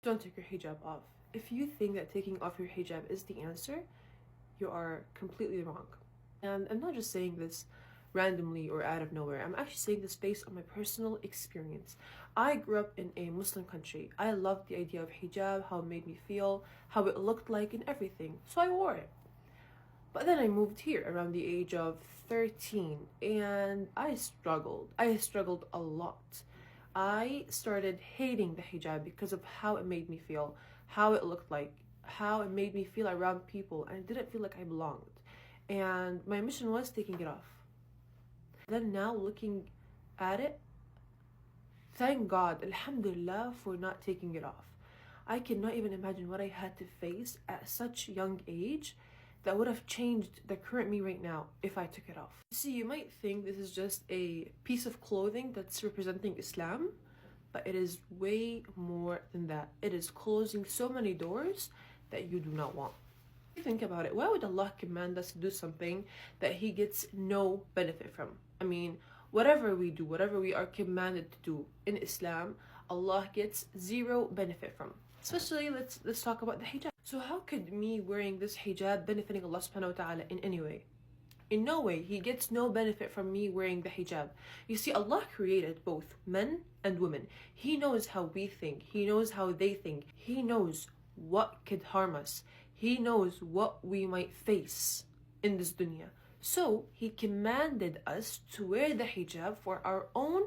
Don't take your hijab off. If you think that taking off your hijab is the answer, you are completely wrong. And I'm not just saying this randomly or out of nowhere. I'm actually saying this based on my personal experience. I grew up in a Muslim country. I loved the idea of hijab, how it made me feel, how it looked like, and everything. So I wore it. But then I moved here around the age of 13 and I struggled. I struggled a lot. I started hating the hijab because of how it made me feel, how it looked like, how it made me feel around people, and I didn't feel like I belonged. And my mission was taking it off. Then now looking at it, thank God, alhamdulillah, for not taking it off. I cannot even imagine what I had to face at such a young age that would have changed the current me right now if I took it off. See, you might think this is just a piece of clothing that's representing Islam, but it is way more than that. It is closing so many doors that you do not want. Think about it. Why would Allah command us to do something that He gets no benefit from? I mean, whatever we do, whatever we are commanded to do in Islam, Allah gets zero benefit from. Especially, let's talk about the hijab. So how could me wearing this hijab benefiting Allah subhanahu wa ta'ala in any way? In no way. He gets no benefit from me wearing the hijab. You see, Allah created both men and women. He knows how we think. He knows how they think. He knows what could harm us. He knows what we might face in this dunya. So He commanded us to wear the hijab for our own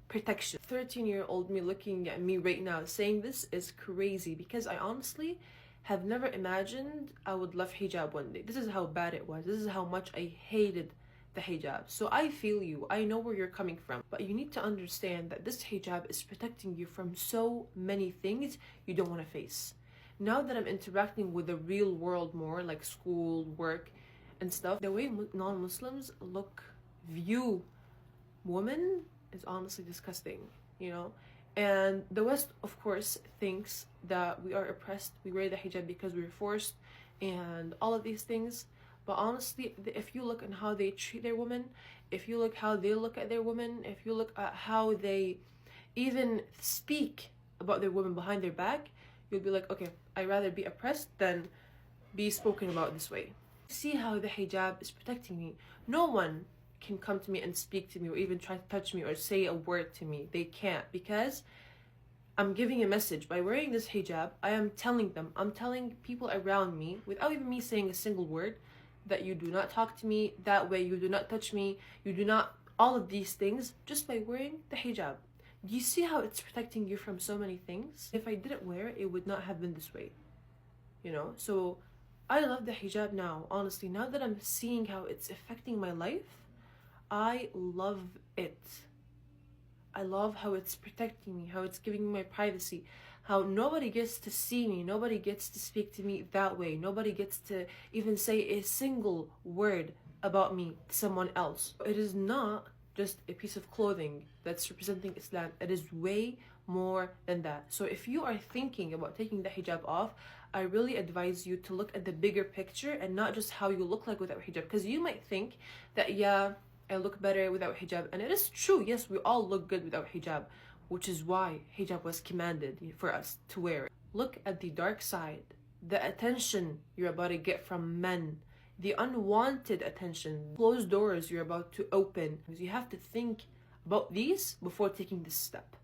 protection. 13-year-old me looking at me right now saying this is crazy, because I honestly have never imagined I would love hijab one day. This is how bad it was. This is how much I hated the hijab. So I feel you. I know where you're coming from. But you need to understand that this hijab is protecting you from so many things you don't want to face. Now that I'm interacting with the real world more, like school, work, and stuff, the way non-Muslims view women is honestly disgusting, you know? And the West, of course, thinks that we are oppressed. We wear the hijab because we're forced and all of these things. But honestly, if you look at how they treat their women, if you look how they look at their women, if you look at how they even speak about their women behind their back, you'll be like, okay, I'd rather be oppressed than be spoken about this way. See how the hijab is protecting me. No one can come to me and speak to me or even try to touch me or say a word to me. They can't, because I'm giving a message. By wearing this hijab, I am telling them, I'm telling people around me, without even me saying a single word, that you do not talk to me that way, you do not touch me, you do not, all of these things, just by wearing the hijab. Do you see how it's protecting you from so many things? If I didn't wear it, it would not have been this way, you know? So I love the hijab now, honestly. Now that I'm seeing how it's affecting my life, I love it. I love how it's protecting me, how it's giving me my privacy, how nobody gets to see me, nobody gets to speak to me that way, nobody gets to even say a single word about me to someone else. It is not just a piece of clothing that's representing Islam. It is way more than that. So if you are thinking about taking the hijab off, I really advise you to look at the bigger picture and not just how you look like without hijab. Because you might think that, yeah, I look better without hijab. And it is true. Yes, we all look good without hijab, which is why hijab was commanded for us to wear it. Look at the dark side, the attention you're about to get from men, the unwanted attention, closed doors you're about to open. Because you have to think about these before taking this step.